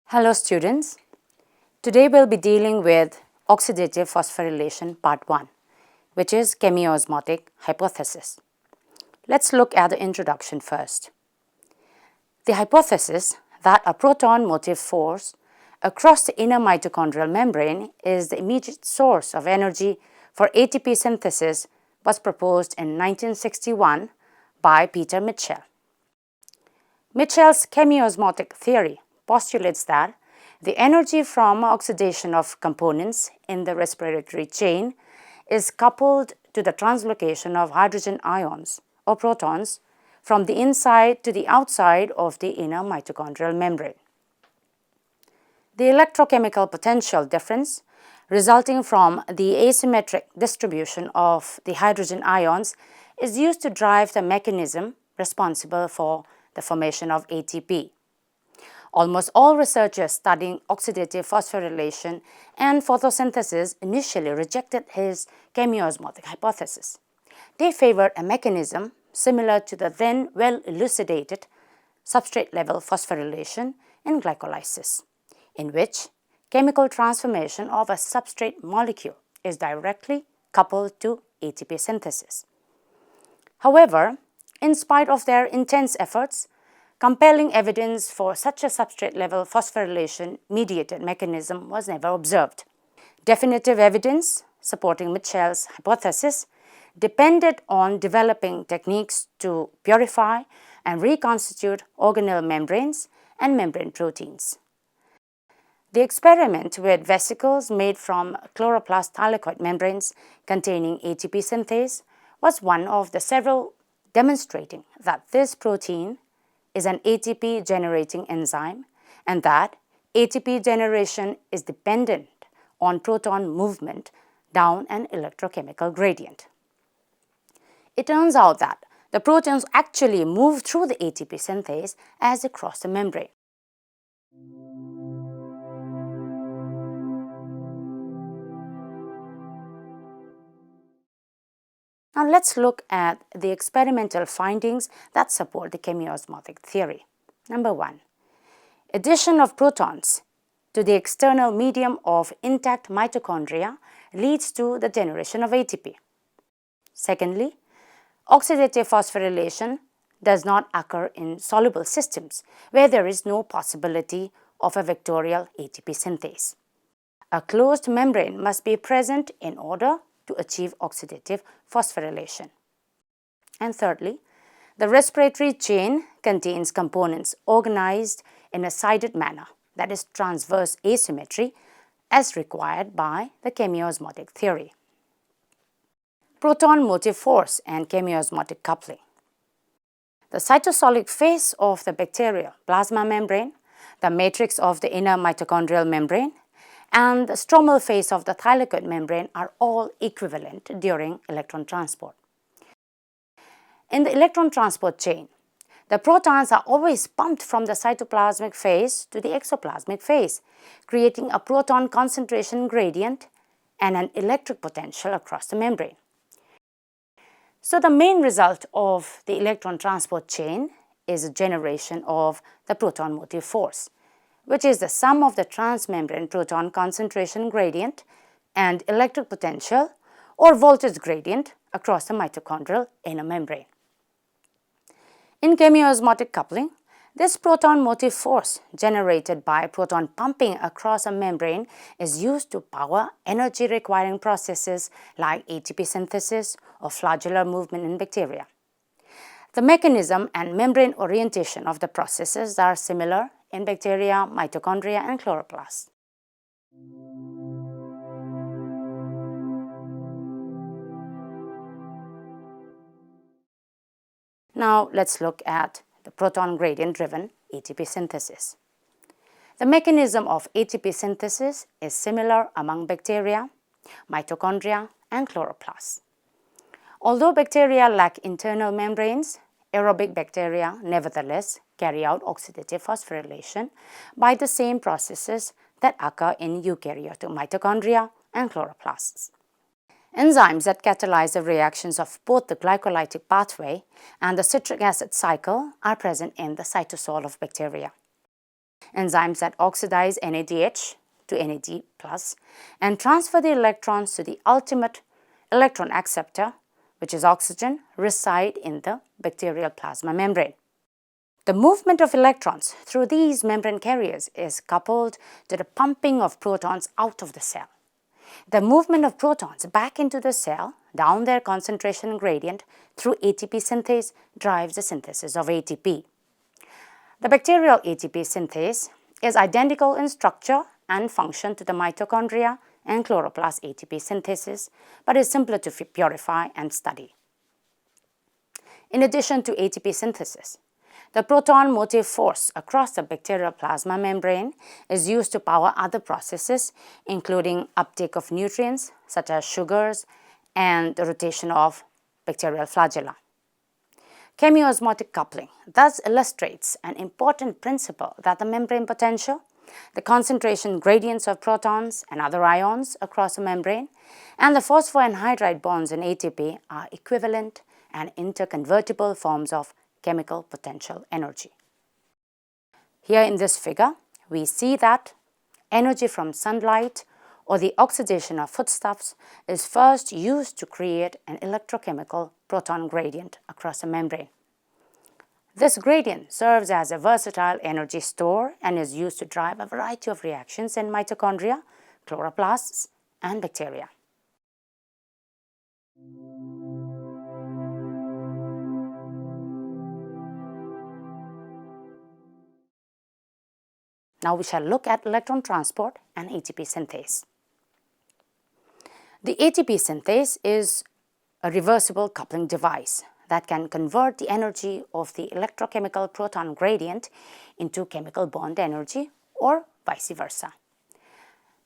Hello students, today we'll be dealing with oxidative phosphorylation part 1, which is chemiosmotic hypothesis. Let's look at the introduction first. The hypothesis that a proton motive force across the inner mitochondrial membrane is the immediate source of energy for ATP synthesis was proposed in 1961 by Peter Mitchell. Mitchell's chemiosmotic theory postulates that the energy from oxidation of components in the respiratory chain is coupled to the translocation of hydrogen ions or protons from the inside to the outside of the inner mitochondrial membrane. The electrochemical potential difference resulting from the asymmetric distribution of the hydrogen ions is used to drive the mechanism responsible for the formation of ATP. Almost all researchers studying oxidative phosphorylation and photosynthesis initially rejected his chemiosmotic hypothesis. They favored a mechanism similar to the then well-elucidated substrate-level phosphorylation and glycolysis, in which chemical transformation of a substrate molecule is directly coupled to ATP synthesis. However, in spite of their intense efforts, compelling evidence for such a substrate-level phosphorylation-mediated mechanism was never observed. Definitive evidence supporting Mitchell's hypothesis depended on developing techniques to purify and reconstitute organelle membranes and membrane proteins. The experiment with vesicles made from chloroplast thylakoid membranes containing ATP synthase was one of the several demonstrating that this protein is an ATP-generating enzyme and that ATP generation is dependent on proton movement down an electrochemical gradient. It turns out that the protons actually move through the ATP synthase as they cross the membrane. Now let's look at the experimental findings that support the chemiosmotic theory. Number 1. Addition of protons to the external medium of intact mitochondria leads to the generation of ATP. Secondly, oxidative phosphorylation does not occur in soluble systems where there is no possibility of a vectorial ATP synthase. A closed membrane must be present in order to achieve oxidative phosphorylation. And thirdly, the respiratory chain contains components organized in a sided manner, that is transverse asymmetry, as required by the chemiosmotic theory. Proton motive force and chemiosmotic coupling. The cytosolic phase of the bacterial plasma membrane, the matrix of the inner mitochondrial membrane, and the stromal phase of the thylakoid membrane are all equivalent during electron transport. In the electron transport chain, the protons are always pumped from the cytoplasmic phase to the exoplasmic phase, creating a proton concentration gradient and an electric potential across the membrane. So the main result of the electron transport chain is a generation of the proton motive force, which is the sum of the transmembrane proton concentration gradient and electric potential or voltage gradient across the mitochondrial inner membrane. In chemiosmotic coupling, this proton motive force generated by proton pumping across a membrane is used to power energy-requiring processes like ATP synthesis or flagellar movement in bacteria. The mechanism and membrane orientation of the processes are similar in bacteria, mitochondria, and chloroplasts. Now let's look at the proton gradient-driven ATP synthesis. The mechanism of ATP synthesis is similar among bacteria, mitochondria, and chloroplasts. Although bacteria lack internal membranes, aerobic bacteria nevertheless carry out oxidative phosphorylation by the same processes that occur in eukaryotic mitochondria and chloroplasts. Enzymes that catalyze the reactions of both the glycolytic pathway and the citric acid cycle are present in the cytosol of bacteria. Enzymes that oxidize NADH to NAD+ and transfer the electrons to the ultimate electron acceptor, which is oxygen, reside in the bacterial plasma membrane. The movement of electrons through these membrane carriers is coupled to the pumping of protons out of the cell. The movement of protons back into the cell down their concentration gradient through ATP synthase drives the synthesis of ATP. The bacterial ATP synthase is identical in structure and function to the mitochondria and chloroplast ATP synthesis, but is simpler to purify and study. In addition to ATP synthesis, the proton motive force across the bacterial plasma membrane is used to power other processes, including uptake of nutrients such as sugars and the rotation of bacterial flagella. Chemiosmotic coupling thus illustrates an important principle that the membrane potential, the concentration gradients of protons and other ions across a membrane, and the phosphoanhydride bonds in ATP are equivalent and interconvertible forms of chemical potential energy. Here in this figure, we see that energy from sunlight or the oxidation of foodstuffs is first used to create an electrochemical proton gradient across a membrane. This gradient serves as a versatile energy store and is used to drive a variety of reactions in mitochondria, chloroplasts, and bacteria. Now we shall look at electron transport and ATP synthase. The ATP synthase is a reversible coupling device that can convert the energy of the electrochemical proton gradient into chemical bond energy or vice versa.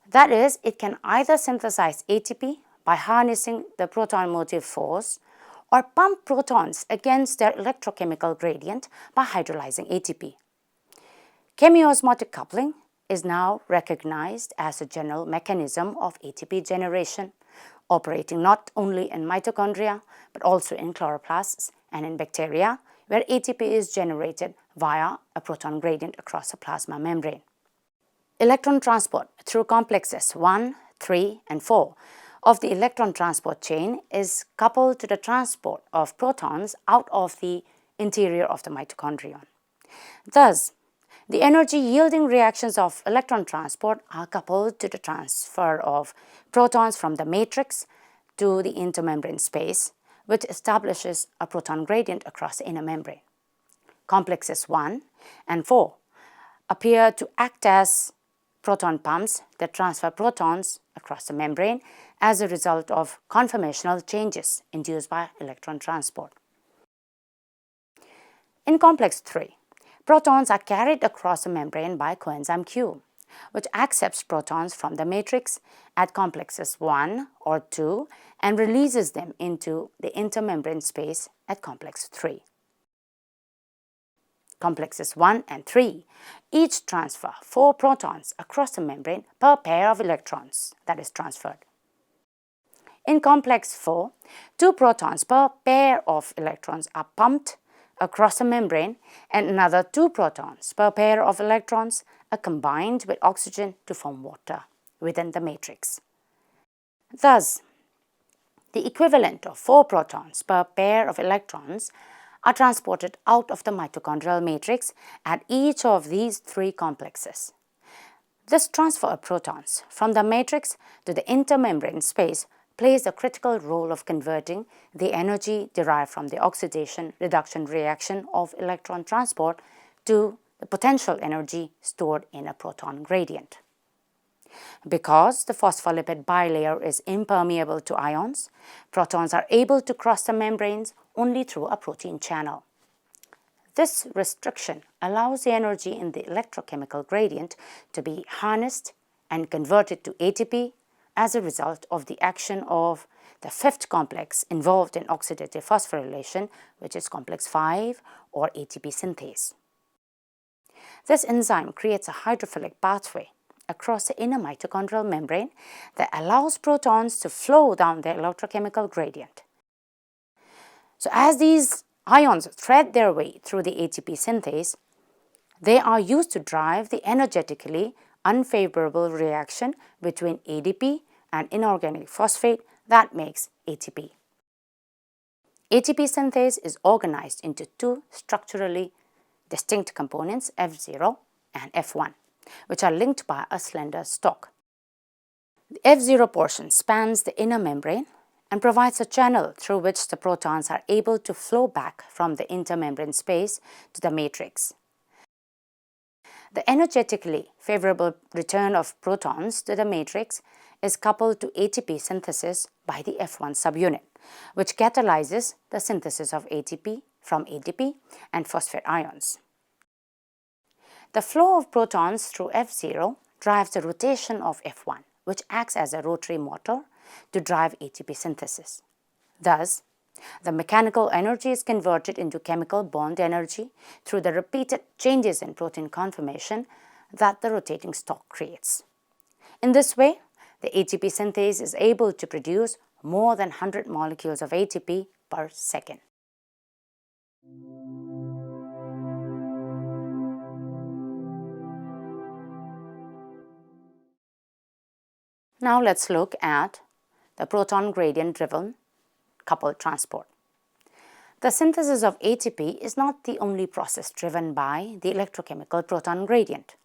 That is, it can either synthesize ATP by harnessing the proton motive force or pump protons against their electrochemical gradient by hydrolyzing ATP. Chemiosmotic coupling is now recognized as a general mechanism of ATP generation, operating not only in mitochondria but also in chloroplasts and in bacteria, where ATP is generated via a proton gradient across a plasma membrane. Electron transport through complexes 1, 3, and 4 of the electron transport chain is coupled to the transport of protons out of the interior of the mitochondrion. Thus, the energy-yielding reactions of electron transport are coupled to the transfer of protons from the matrix to the intermembrane space, which establishes a proton gradient across the inner membrane. Complexes 1 and 4 appear to act as proton pumps that transfer protons across the membrane as a result of conformational changes induced by electron transport. In complex 3, protons are carried across the membrane by coenzyme Q, which accepts protons from the matrix at complexes 1 or 2 and releases them into the intermembrane space at complex 3. Complexes 1 and 3 each transfer 4 protons across the membrane per pair of electrons that is transferred. In complex 4, 2 protons per pair of electrons are pumped across the membrane and another 2 protons per pair of electrons are combined with oxygen to form water within the matrix. Thus, the equivalent of 4 protons per pair of electrons are transported out of the mitochondrial matrix at each of these 3 complexes. This transfer of protons from the matrix to the intermembrane space plays a critical role of converting the energy derived from the oxidation-reduction reaction of electron transport to the potential energy stored in a proton gradient. Because the phospholipid bilayer is impermeable to ions, protons are able to cross the membranes only through a protein channel. This restriction allows the energy in the electrochemical gradient to be harnessed and converted to ATP as a result of the action of the fifth complex involved in oxidative phosphorylation, which is complex 5 or ATP synthase. This enzyme creates a hydrophilic pathway across the inner mitochondrial membrane that allows protons to flow down the electrochemical gradient. So as these ions thread their way through the ATP synthase, they are used to drive the energetically unfavorable reaction between ADP and inorganic phosphate that makes ATP. ATP synthase is organized into two structurally distinct components, F0 and F1, which are linked by a slender stalk. The F0 portion spans the inner membrane and provides a channel through which the protons are able to flow back from the intermembrane space to the matrix. The energetically favorable return of protons to the matrix is coupled to ATP synthesis by the F1 subunit, which catalyzes the synthesis of ATP from ADP and phosphate ions. The flow of protons through F0 drives the rotation of F1, which acts as a rotary motor to drive ATP synthesis. Thus, the mechanical energy is converted into chemical bond energy through the repeated changes in protein conformation that the rotating stalk creates. In this way, the ATP synthase is able to produce more than 100 molecules of ATP per second. Now let's look at the proton gradient-driven coupled transport. The synthesis of ATP is not the only process driven by the electrochemical proton gradient.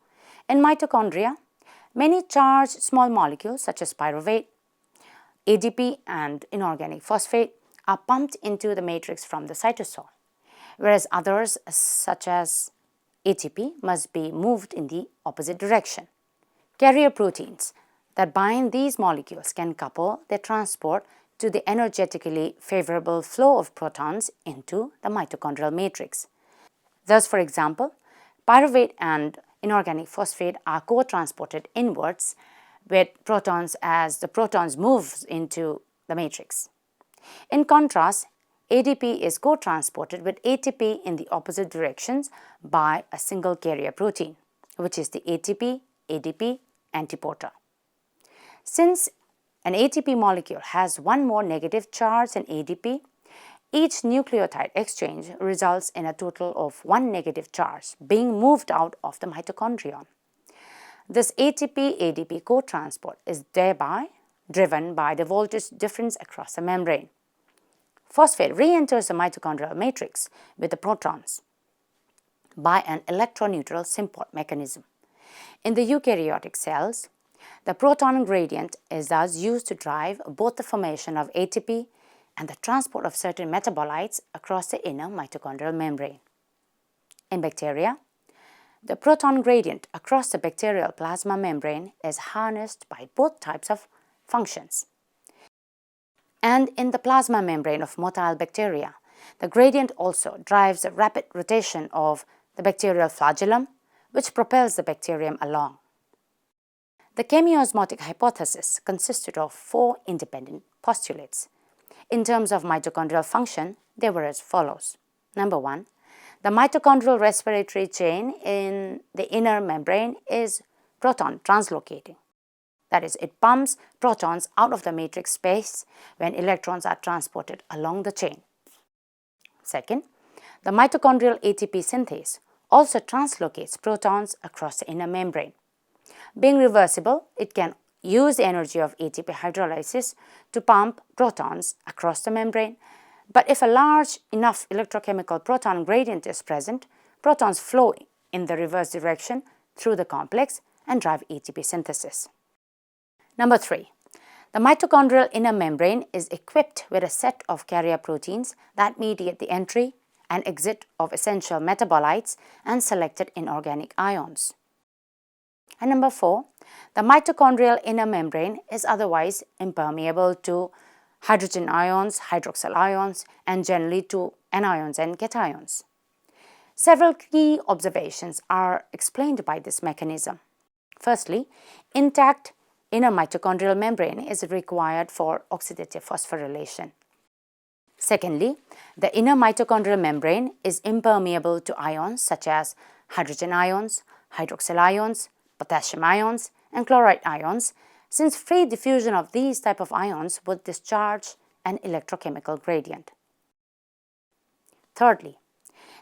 In mitochondria, many charged small molecules such as pyruvate, ADP and inorganic phosphate are pumped into the matrix from the cytosol, whereas others such as ATP must be moved in the opposite direction. Carrier proteins that bind these molecules can couple their transport to the energetically favorable flow of protons into the mitochondrial matrix. Thus, for example, pyruvate and inorganic phosphate are co-transported inwards with protons as the protons move into the matrix. In contrast, ADP is co-transported with ATP in the opposite directions by a single carrier protein, which is the ATP-ADP antiporter. Since an ATP molecule has one more negative charge than ADP, each nucleotide exchange results in a total of one negative charge being moved out of the mitochondrion. This ATP-ADP co-transport is thereby driven by the voltage difference across the membrane. Phosphate re-enters the mitochondrial matrix with the protons by an electroneutral symport mechanism. In the eukaryotic cells, the proton gradient is thus used to drive both the formation of ATP and the transport of certain metabolites across the inner mitochondrial membrane. In bacteria, the proton gradient across the bacterial plasma membrane is harnessed by both types of functions. And in the plasma membrane of motile bacteria, the gradient also drives the rapid rotation of the bacterial flagellum, which propels the bacterium along. The chemiosmotic hypothesis consisted of 4 independent postulates. In terms of mitochondrial function, they were as follows. Number 1, the mitochondrial respiratory chain in the inner membrane is proton translocating. That is, it pumps protons out of the matrix space when electrons are transported along the chain. Second, the mitochondrial ATP synthase also translocates protons across the inner membrane. Being reversible, it can use the energy of ATP hydrolysis to pump protons across the membrane, but if a large enough electrochemical proton gradient is present, protons flow in the reverse direction through the complex and drive ATP synthesis. Number 3. The mitochondrial inner membrane is equipped with a set of carrier proteins that mediate the entry and exit of essential metabolites and selected inorganic ions. And number 4, the mitochondrial inner membrane is otherwise impermeable to hydrogen ions, hydroxyl ions, and generally to anions and cations. Several key observations are explained by this mechanism. Firstly, intact inner mitochondrial membrane is required for oxidative phosphorylation. Secondly, the inner mitochondrial membrane is impermeable to ions such as hydrogen ions, hydroxyl ions, potassium ions, and chloride ions, since free diffusion of these type of ions would discharge an electrochemical gradient. Thirdly,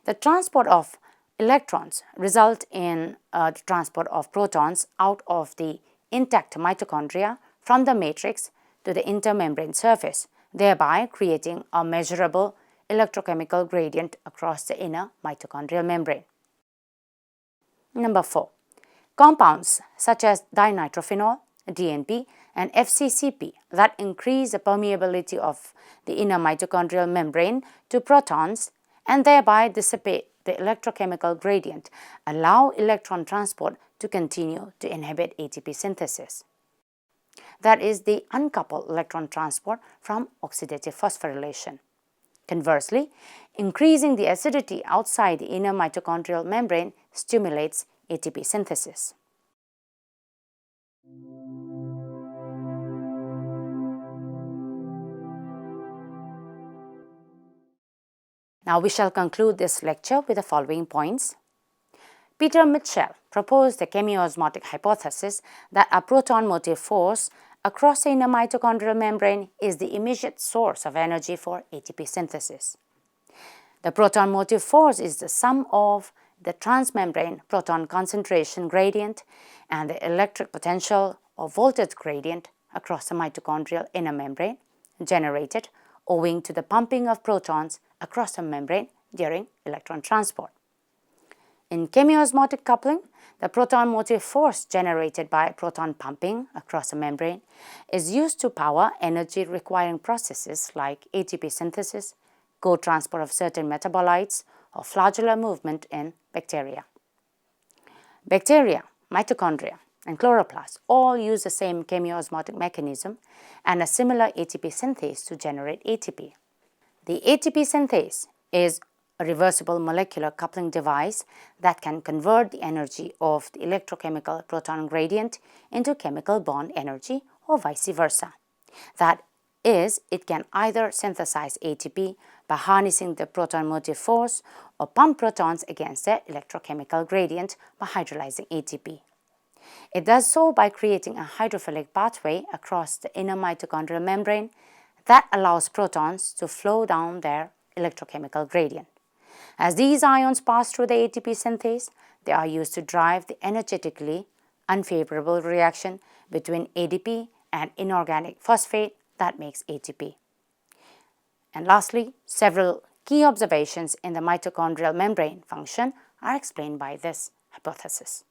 the transport of electrons result in the transport of protons out of the intact mitochondria from the matrix to the intermembrane surface, thereby creating a measurable electrochemical gradient across the inner mitochondrial membrane. Number 4. Compounds such as dinitrophenol, DNP, and FCCP that increase the permeability of the inner mitochondrial membrane to protons and thereby dissipate the electrochemical gradient allow electron transport to continue to inhibit ATP synthesis. That is the uncoupled electron transport from oxidative phosphorylation. Conversely, increasing the acidity outside the inner mitochondrial membrane stimulates ATP synthesis. Now we shall conclude this lecture with the following points. Peter Mitchell proposed the chemiosmotic hypothesis that a proton motive force across the inner mitochondrial membrane is the immediate source of energy for ATP synthesis. The proton motive force is the sum of the transmembrane proton concentration gradient and the electric potential or voltage gradient across the mitochondrial inner membrane generated owing to the pumping of protons across the membrane during electron transport. In chemiosmotic coupling, the proton motive force generated by proton pumping across the membrane is used to power energy requiring processes like ATP synthesis, co-transport of certain metabolites, or flagellar movement in bacteria. Bacteria, mitochondria, and chloroplasts all use the same chemiosmotic mechanism and a similar ATP synthase to generate ATP. The ATP synthase is a reversible molecular coupling device that can convert the energy of the electrochemical proton gradient into chemical bond energy or vice versa. That is, it can either synthesize ATP by harnessing the proton motive force or pump protons against their electrochemical gradient by hydrolyzing ATP. It does so by creating a hydrophilic pathway across the inner mitochondrial membrane that allows protons to flow down their electrochemical gradient. As these ions pass through the ATP synthase, they are used to drive the energetically unfavorable reaction between ADP and inorganic phosphate that makes ATP. And lastly, several key observations in the mitochondrial membrane function are explained by this hypothesis.